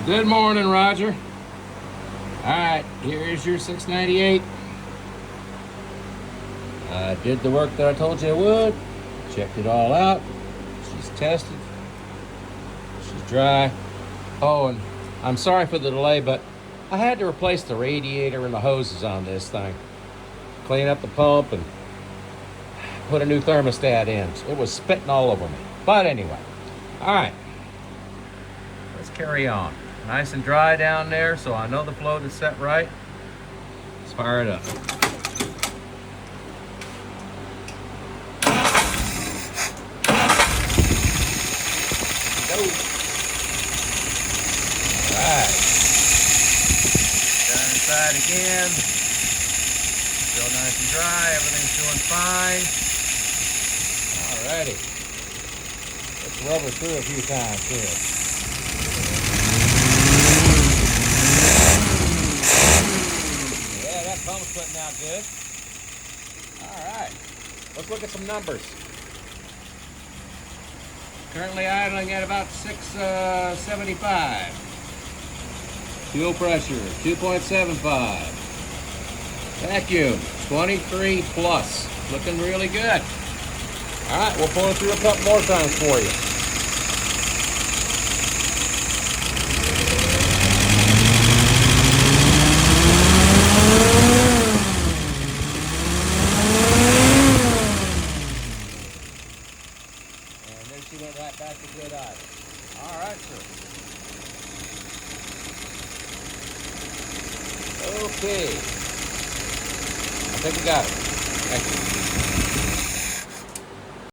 Good morning, Roger. All right, here is your 698. I did the work that I told you I would. Checked it all out. She's tested. She's dry. Oh, and I'm sorry for the delay, but I had to replace the radiator and the hoses on this thing. Clean up the pump and put a new thermostat in. It was spitting all over me. But anyway, all right. Let's carry on. Nice and dry down there, so I know the float is set right. Let's fire it up. Go. All right. Down inside again. Still nice and dry. Everything's doing fine. Alrighty. Let's rub her through a few times here. Pump's putting out good. All right, let's look at some numbers. Currently idling at about 675. Fuel pressure 2.75. Vacuum 23 plus. Looking really good. All right, we'll pull it through a couple more times for you. She went right back to good idle. All right, sir. Okay. I think we got it. Thank you.